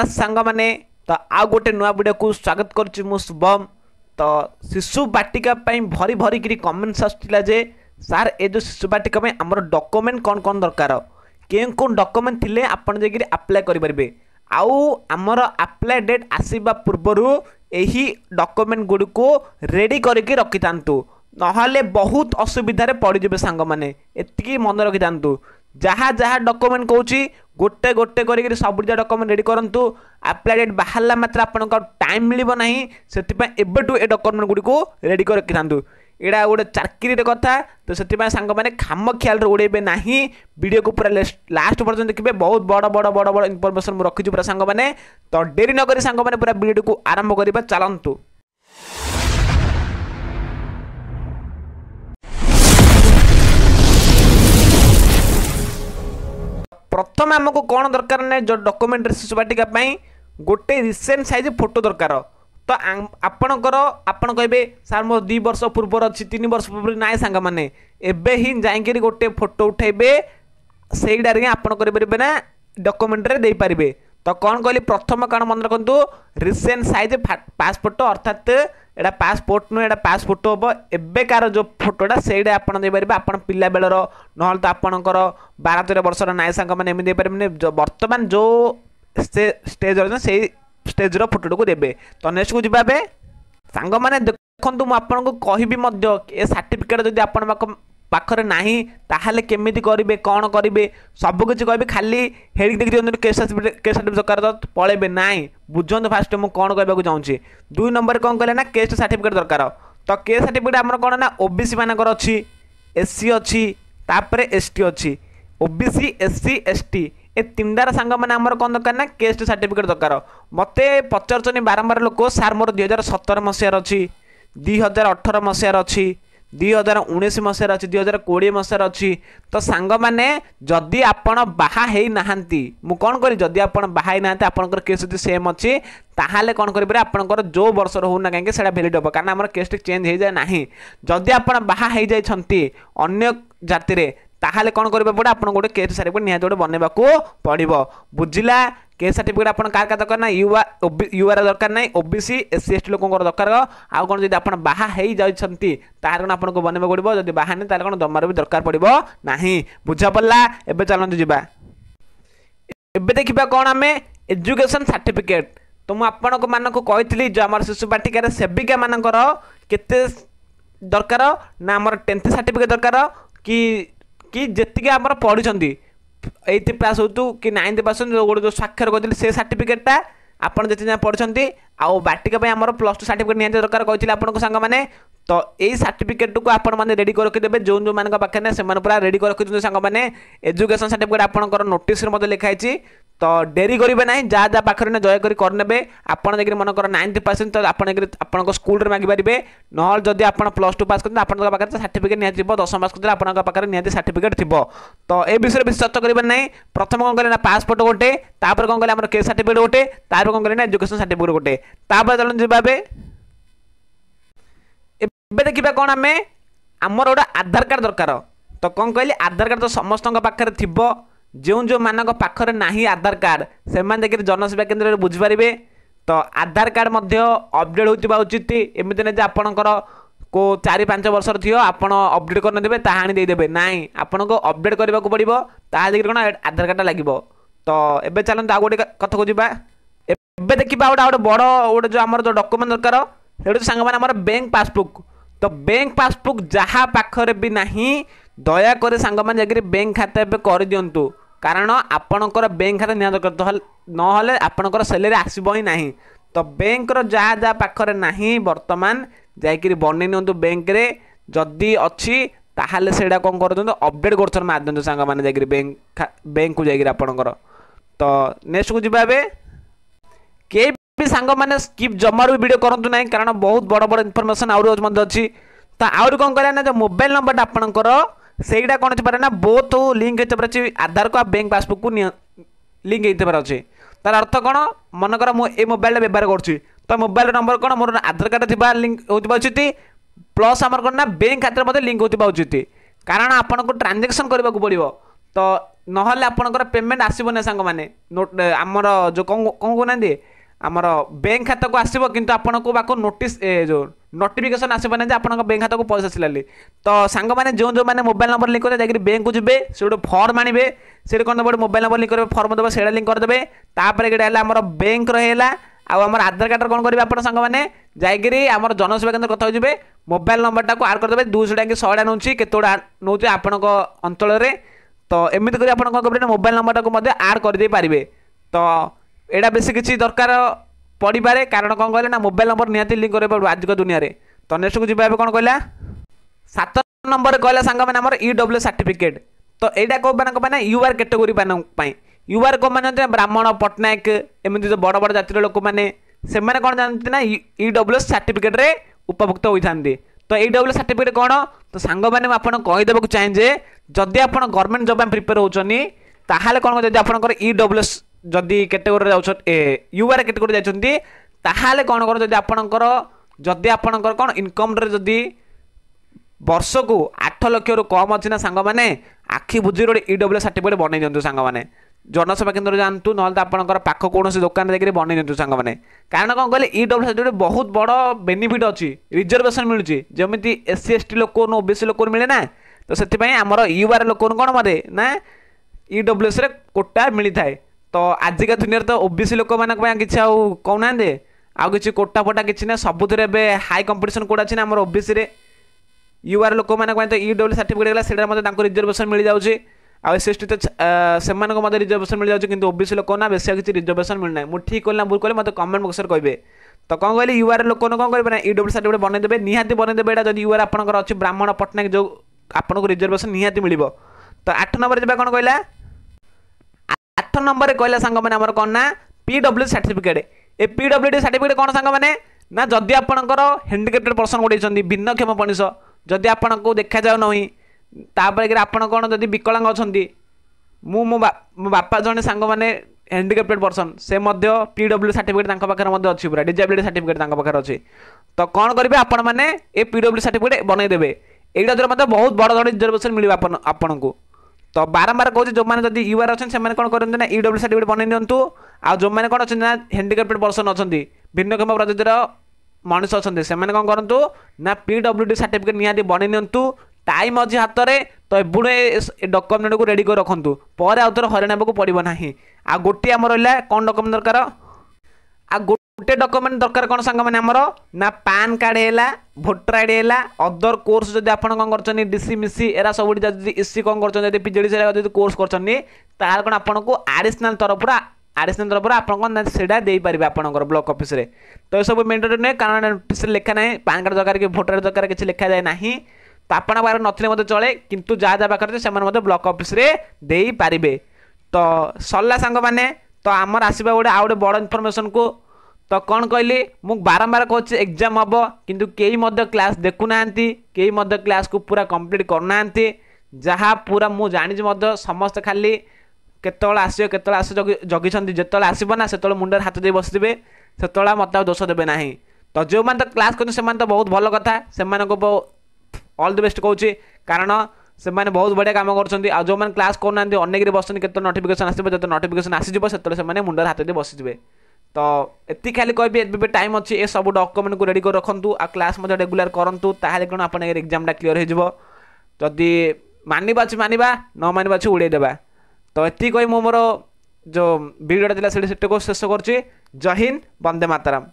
सांग मैंने तो आउ गोटे नुआ वीडियो को स्वागत करुच्ची मु शुभम। तो शिशु बाटिका भरी भरी कि कमेंट्स आसला जे सार ए जो शिशु बाटिका आमर डॉक्यूमेंट कौन कौन दरकार कौन डॉक्यूमेंट थिले आपण जाकि अप्लाई करेंगे आउ आमर अप्लाई डेट आसवा पूर्वर यही डॉक्यूमेंट गुड़ी को रेडी करके रखि था नहले बहुत असुविधा पड़े सांग मैंने एति मन रखि था जहाँ जहाँ डॉक्यूमेंट कौची गोटे गोटे कर सब डॉक्यूमेंट रेडी करूँ अप्लाई डेट बाहर मात्र आपन टाइम मिलना ना से एबेठू ए डॉक्यूमेंट गुड़ी को रेडी कर रखि था यहाँ गोटे चाकरी कथा तो से सांग मैंने खाम ख्याल उड़ेबे ना वीडियो को पूरा लास्ट पर्यटन देखिए बहुत बड़ बड़ बड़ बड़ इनफॉरमेशन मुझे रखी पूरा सांग मैंने तो डेरी नक सांग मैंने पूरा वीडियो को आरंभ करवा चलतु। प्रथम आमको कौन दरकार ना जो डॉक्यूमेंट शिशु बाटिका गोटे रिसेंट साइज फोटो दरकार तो आपणकर आपण कहे सार मोर 2 वर्ष पूर्वर अच्छी 3 वर्ष पूर्व ना सांग मैंने एबे ही जाइए गोटे फोटो उठेबे सेडार आपण करेंगे ना डॉक्यूमेंट रे दे पारिबे। तो कौन कहली प्रथम कारण मन रखु रिसेंट साइज पासपोर्ट अर्थात एटा पासपोर्ट नुह एटा पासपोर्ट हम एबेकार जो फोटोटा सेटा आप आप पिला बेलर ना तो आपणकर 12-13 वर्षर नाय सांग मैंने एमती पारे बर्तमान जो स्टेज से स्टेज फोटो को देवे। तो नेक्स्ट को जी सांग मैंने देखु मुझे कहि ए सर्टिफिकेट जब आप पाखरे नाही ताहले केमिति करिवे कौन करिवे सबकिछि कहबे खाली हेडिंग देखि दियनु केस सर्टिफिकेट दरकार पळेबे नाही बुझंत फास्ट मु कौन कहबा चाहूँगी। 2 नंबर कौन कहले ना केस सर्टिफिकेट दरकार तो केस सर्टिफिकेट आमर कौन ना ओबीसी मानकर अच्छी एससी अच्छी तापर एसटी अच्छी ओबीसी एससी एसटी ए तीनटार सांग मैंने आमर कौन दरकार ना केस सर्टिफिकेट दरकार मते पचारचनी बारंबार लोक सार मोर 2017 मसीहार अच्छी 2018 मसीहार अच्छी 2019 मसीहार अच्छी 2020 मसीहार अच्छी तो सांग मैंने जदि आपण बाहा हेई नाहांती मु कौन करी जदि आपण बाहा नाहांती आपनकर केस जदि सेम अच्छी ताहाले कौन करेंगे आपनकर जो वर्षर हो ना कहीं से भैलिड हम कारण आम केस चेंज हो जाए ना जदि आप बाहा हो जाती अन्य जाति रे ताहाले कौन करबा पड़े आपन गोटे केस सर्टिफिकेट निहाती गोटे बनैबा को पड़िबो बुझिला। केस सर्टिफिकेट आपन कार का दरकार ना यूआर दरकार ना ओबीसी एससी एसटी लोक दरकार आउ कौन जब आप बाहा हो जाती तार आपन को बनैबा पड़िबो जदि बाहा नहीं तार कौन जमार भी दरकार पड़िबो नाही बुझा पड़ला। एबे चलंतु जिबा एबे देखिबा कौन आम एजुकेशन सर्टिफिकेट तो मु आपन मानक कही जो आम शिशु बाटिका सेविका मानकर केते दरकार ना आम 10th सर्टिफिकेट दरकार कि जेतिके आमर पढ़ी 8th पास हो कि 9th पास गोटे जो स्वाक्षर करते से सर्टिफिकेटा आपड़ जिते पढ़ी आउ बाटिका आमर +2 सर्टिफिकेट निहाती दरकार कही आपको सांग मैंने तो यही सर्टिफिकेट को आपण मैंने रेडी कर रखिदेवे जो जो मान पाखे से पूरा रेडी कर रखी सांग मैंने एजुकेशन सर्टिफिकेट आपंकर नोटिस लिखाई तो डेरी करेंगे ना जहाँ जहाँ पाखे दयाकोरी करने आपड़ जा मनकर 9th पास तो आप स्कूल मांगी पारे ना जदि आप +2 पास करते पाखे सर्टिफिकेट निहाती 10th पास करते आपंकर पाखे निहाती सर्टिफिकेट थी तो ये विषय बेस चर्चा करेंगे ना प्रथम कौन करें पासपोर्ट गोटे तापर कौन करें केस सर्टिफिकेट गोटे तापर कौन करें एजुकेशन सर्टिफिकेट गोटे तापर चलन जी एबे देखिबा कौन आम आमर गोटे आधार कार्ड दरकार तो कौन कहली आधार कार्ड तो समस्त पाखे थी जो जो मान पाखरे नाही आधार कार्ड से देखिए जनसेवा केन्द्र में बुझीपारे तो आधार कार्ड अपडेट होता उचित एमती ना आपणकर को 4-5 वर्षर थी आप अपडेट करदे तादेवे ना आपन को अपडेट करने को पड़ो ताकि कौन आधार कार्ड लगे। तो एबे चलते आ गोटे कथा को जावा एबे देखा गोटे बड़ गोटे जो आम जो डॉक्यूमेंट दरकार से सांग मैंने बैंक पासबुक तो बैंक पासबुक जहाँ पाखरे भी नहीं दयाकोरी सांग मैंने जाकि बैंक खाता कर दिंतु कारण आपणकर बैंक खाता निहा दरकार ना आपणकर सैलरी आसब ही ना तो बैंक जहाँ जहाँ पाखरे नहीं बर्तमान जाकि बन नि बैंक रे जदि अच्छी ताहले सेटा कौन कर अपडेट कर मार दिखाँ सांग मैंने जाकि बैंक को जाकि आपणकर। तो नेक्स्ट को जी के भी सांग मैंने स्किप जमार भी वीडियो करूँ ना कारण बहुत बड़ बड़ इनफॉरमेशन अच्छी तो आउर कौन करें ना जो मोबाइल नंबर आपणकर सेटा कौन हो ना बहुत लिंक होते आधार को बैंक पासबुक को लिंक होते अच्छे तार अर्थ कौन मनकर मुझे मोबाइल व्यवहार करुँच तो मोबाइल नंबर कौन मोर आधार कार्ड थी लिंक होता उचित प्लस आमर कौन ना बैंक खाते लिंक होता उचित कारण आपन को ट्रांजेक्शन करने को पड़ो तो নহলে ଆପଣଙ୍କର ପେମେଣ୍ଟ ଆସିବନି ସାଙ୍ଗମାନେ ଆମର ଯେଉଁ କ'ଣ କହୁନାହାନ୍ତି ଆମର ବ୍ୟାଙ୍କ ଖାତାକୁ ଆସିବ କିନ୍ତୁ ଆପଣଙ୍କୁ ପାଖକୁ ନୋଟିସ୍ ଯେଉଁ ନୋଟିଫିକେସନ୍ ଆସିବନି ଯେ ଆପଣଙ୍କ ବ୍ୟାଙ୍କ ଖାତାକୁ ପଇସା ଆସିଲାଲି ତ ସାଙ୍ଗମାନେ ଯେଉଁମାନେ ମୋବାଇଲ ନମ୍ବର ଲିଙ୍କ୍ କରିବେ ଯାଇକି ବ୍ୟାଙ୍କକୁ ଯିବେ ସେ ଗୋଟେ ଫର୍ମ ଆଣିବେ ସେଠି କ'ଣ ଦେବେ ଗୋଟେ ମୋବାଇଲ ନମ୍ବର ଲିଙ୍କ୍ କରିବେ ଫର୍ମ ଦେବେ ସେଇଟା ଲିଙ୍କ୍ କରିଦେବେ ତାପରେ ଏଇଟା ହେଲା ଆମର ବ୍ୟାଙ୍କର ହେଲା ଆଉ ଆମର ଆଧାର କାର୍ଡ଼ରେ କ'ଣ କରିବେ ଆପଣ ସାଙ୍ଗମାନେ ଯାଇକିରି ଆମର ଜନସେବା କେନ୍ଦ୍ର କଥା ହୋଇଯିବେ ମୋବାଇଲ ନମ୍ବରଟାକୁ ଆଡ଼୍ କରିଦେବେ 200 ଟା କି 100 ଟା ନେଉଛି କେତେ ଗୁଡ଼ା ନେଉଛି ଆପଣଙ୍କ ଅଞ୍ଚଳରେ ତ ଏମିତି କରି ଆପଣ କ'ଣ କରିବେ ମୋବାଇଲ ନମ୍ବରଟାକୁ ମଧ୍ୟ ଆଡ଼୍ କରିଦେଇ ପାରିବେ ତ ଏଇଟା ବେଶୀ କିଛି ଦରକାର ପଡ଼ିପାରେ କାରଣ କ'ଣ କହିଲେ ନା ମୋବାଇଲ ନମ୍ବର ନିହାତି ଲିଙ୍କ୍ କରିବାକୁ ପଡ଼ିବ ଆଜିକା ଦୁନିଆରେ ତ ନେକ୍ସଟକୁ ଯିବା ଏବେ କ'ଣ କହିଲା 7 ନମ୍ବରରେ କହିଲା ସାଙ୍ଗମାନେ ଆମର EWS ସାର୍ଟିଫିକେଟ୍ ତ ଏଇଟା କେଉଁମାନଙ୍କ ପାଇଁ ନା UR କ୍ୟାଟେଗୋରୀ ପାଇଁ UR କେଉଁମାନେ ବ୍ରାହ୍ମଣ ପଟ୍ଟନାୟକ ଏମିତି ଯେଉଁ ବଡ଼ ବଡ଼ ଜାତିର ଲୋକମାନେ ସେମାନେ କ'ଣ ଜାଣନ୍ତି ନା EWS ସାର୍ଟିଫିକେଟ୍ରେ ଉପଭୁକ୍ତ ହୋଇଥାନ୍ତି ତ EWS ସାର୍ଟିଫିକେଟ୍ କ'ଣ ତ ସାଙ୍ଗମାନେ ମୁଁ ଆପଣଙ୍କୁ କହିଦେବାକୁ ଚାହେଁ ଯେ ଯଦି ଆପଣ ଗଭର୍ଣ୍ଣମେଣ୍ଟ ଜବ୍ ପାଇଁ ପ୍ରିପେୟାର ହେଉଛନ୍ତି ତାହେଲେ କ'ଣ ଯଦି ଆପଣଙ୍କର EWS ଯଦି କ୍ୟାଟେଗୋରୀରେ ଯାଉଛନ୍ତି UR କ୍ୟାଟେଗୋରୀ ଯାଇଛନ୍ତି ତାହେଲେ କ'ଣ କର ଯଦି ଆପଣଙ୍କର କ'ଣ ଇନକମ୍ରେ ଯଦି ବର୍ଷକୁ 8 ଲକ୍ଷରୁ କମ୍ ଅଛି ନା ସାଙ୍ଗମାନେ ଆଖି ବୁଝିର ଗୋଟେ EWS ସାର୍ଟିଫିକେଟ୍ ବନେଇ ଦିଅନ୍ତୁ ସାଙ୍ଗମାନେ ଜନସେବା କେନ୍ଦ୍ର ଯାଆନ୍ତୁ ନହେଲେ ତ ଆପଣଙ୍କର ପାଖ କୌଣସି ଦୋକାନରେ ଯାଇକି ବନେଇ ଦିଅନ୍ତୁ ସାଙ୍ଗମାନେ କାରଣ କ'ଣ କହିଲେ EWS ସାର୍ଟିଫିକେଟ୍ ବହୁତ ବଡ଼ ବେନିଫିଟ୍ ଅଛି ରିଜର୍ଭେସନ୍ ମିଳୁଛି ଯେମିତି SC ST ଲୋକଙ୍କୁ OBC ଲୋକଙ୍କୁ ମିଳେ ନା ତ ସେଥିପାଇଁ ଆମର UR ଲୋକଙ୍କୁ କ'ଣ ମାରେ ନା EWSରେ କୋଟା ମିଳିଥାଏ ତ ଆଜିକା ଦୁନିଆରେ ତ OBC ଲୋକମାନଙ୍କ ପାଇଁ କିଛି ଆଉ କହୁନାହାନ୍ତି ଆଉ କିଛି କୋଟା ଫୋଟା କିଛି ନା ସବୁଥିରେ ଏବେ ହାଇ କମ୍ପିଟିସନ୍ କୋଟା ଅଛି ନା ଆମର OBCରେ UR ଲୋକମାନଙ୍କ ପାଇଁ ତ EWS ସାର୍ଟିଫିକେଟ୍ ହେଲା ସେଇଟା ମଧ୍ୟ ତାଙ୍କୁ ରିଜର୍ଭେସନ୍ ମିଳିଯାଉଛି ଆଉ SC ST ତ ସେମାନଙ୍କୁ ମଧ୍ୟ ରିଜର୍ଭେସନ୍ ମିଳିଯାଉଛି କିନ୍ତୁ OBC ଲୋକ ନା ବେଶୀ କିଛି ରିଜର୍ଭେସନ୍ ମିଳୁନାହିଁ ମୁଁ ଠିକ୍ କହିଲି ନା ଭୁଲ କହିଲି ମୋତେ କମେଣ୍ଟ ବକ୍ସରେ କହିବେ ତ କ'ଣ କହିଲି UR ଲୋକଙ୍କୁ କ'ଣ କରିବେ ନା EWS ସାର୍ଟିଫିକେଟ୍ ବନେଇଦେବେ ନିହାତି ବନେଇଦେବେ ଏଇଟା ଯଦି UR ଆପଣଙ୍କର ଅଛି ବ୍ରାହ୍ମଣ ପଟ୍ଟନାୟକ ଯେଉଁ ଆପଣଙ୍କୁ ରିଜର୍ଭେସନ୍ ନିହାତି ମିଳିବ ତ 8 ନମ୍ବରରେ ଯିବା କ'ଣ କହିଲା 8 ନମ୍ବରରେ କହିଲା ସାଙ୍ଗମାନେ ଆମର କ'ଣ ନା PWD ସାର୍ଟିଫିକେଟ୍ ଏ PWD ସାର୍ଟିଫିକେଟ୍ କ'ଣ ସାଙ୍ଗମାନେ ନା ଯଦି ଆପଣଙ୍କର ହ୍ୟାଣ୍ଡିକ୍ୟାପ୍ଟେଡ୍ ପର୍ସନ୍ ଗୋଟେ ହେଇଛନ୍ତି ଭିନ୍ନକ୍ଷମ ମଣିଷ ଯଦି ଆପଣଙ୍କୁ ଦେଖାଯାଉ ନାହିଁ ତାପରେ ଆପଣ କ'ଣ ଯଦି ବିକଳାଙ୍ଗ ଅଛନ୍ତି ମୋ ବାପା ଜଣେ ସାଙ୍ଗମାନେ ହ୍ୟାଣ୍ଡିକ୍ୟାପ୍ଟେଡ୍ ପର୍ସନ୍ ସେ ମଧ୍ୟ PWD ସାର୍ଟିଫିକେଟ୍ ତାଙ୍କ ପାଖରେ ମଧ୍ୟ ଅଛି ପୁରା ଡିଜାବିଲିଟି ସାର୍ଟିଫିକେଟ୍ ତାଙ୍କ ପାଖରେ ଅଛି ତ କ'ଣ କରିବେ ଆପଣମାନେ ଏ PWD ସାର୍ଟିଫିକେଟ୍ ବନେଇଦେବେ এইটা দ্বারা মধ্যে বহুত বড় ধরনের রিজর্ভেসন মিলবে আপনার তো বারম্বার কହୁଛି ଯେଉଁମାନେ ଯଦି UR ଅଛନ୍ତି ସେମାନେ କ'ଣ କରନ୍ତି ନା EWS ସାର୍ଟିଫିକେଟ୍ ବନେଇ ନିଅନ୍ତୁ ଆଉ ଯେଉଁମାନେ କ'ଣ ଅଛନ୍ତି ନା ହ୍ୟାଣ୍ଡିକ୍ୟାପ୍ଟେଡ୍ ପର୍ସନ୍ ଅଛନ୍ତି ଭିନ୍ନକ୍ଷମ ପ୍ରଜାତିର ମଣିଷ ଅଛନ୍ତି ସେମାନେ କ'ଣ କରନ୍ତୁ ନା PWD ସାର୍ଟିଫିକେଟ୍ ନିହାତି ବନେଇ ନିଅନ୍ତୁ ଟାଇମ୍ ଅଛି ହାତରେ ତ ଏବୁଡ଼େ ଡକ୍ୟୁମେଣ୍ଟକୁ ରେଡ଼ି କରି ରଖନ୍ତୁ ପରେ ଆଉ ଥରେ ହଇରାଣ ହେବାକୁ ପଡ଼ିବ ନାହିଁ ଆଉ ଗୋଟିଏ ଆମର ରହିଲା କ'ଣ ଡକ୍ୟୁମେଣ୍ଟ ଦରକାର ଆଉ गोटे डॉक्यूमेंट दरकार कौन सांग मैंने आमर ना पैन कार्ड है भोटर आईडी है अदर कोर्स जब आप कर डीसी मिसी एरा सब इसी कौन कर पीजीडी कोर्स कर कौन आपको आडिशनाल तरफ आपड़ा दे पारे आपंकर ब्लॉक ऑफिस रे तो ये सब मेंटेन नुहे कारण नोटिस लिखा ना पैन कार्ड दरकार कि भोटर दरकार किसी लिखा जाए ना तो आपन पाखे नथिले चले किंतु जहाँ जहाँ पाखे से ब्लॉक ऑफिस रे दे पारे तो सरला सांग मैंने तो आमर आसवा गोटे आउ बड़ इनफॉरमेशन को तो कौन कहली मु बारंबार कहूँ एग्जाम हम किंतु कई क्लास देखुना कई क्लास को पूरा कंप्लीट करना जहाँ पूरा मु जानी समस्त खाली केतल आसो केतल आस जगी जिते आसब ना से मुंडे हाथ दे बसवे से मत दोष देवे ना तो जो मैंने क्लास कर तो बहुत भल कथा से ऑल द बेस्ट कहूँ कारण से बहुत बढ़िया काम कर जो मैंने क्लास करना अनेक बस के नोटिफिकेशन आसो जो नोटिफिकेशन आसीज से मुंडे हाथ दे बसवे तो ये खाली कहबी ए टाइम अच्छी ये सब डॉक्यूमेंट को रेडी कर रखु आ क्लास रेगुलर करूँ ताहले कौन आप एग्जाम क्लीयर होदी मानवा अच्छी मानवा न मानवा अच्छी उड़ेदेवा तो ये कही मोर जो भिडियोटा थी से शेष कर जय हिंद वंदे मातरम।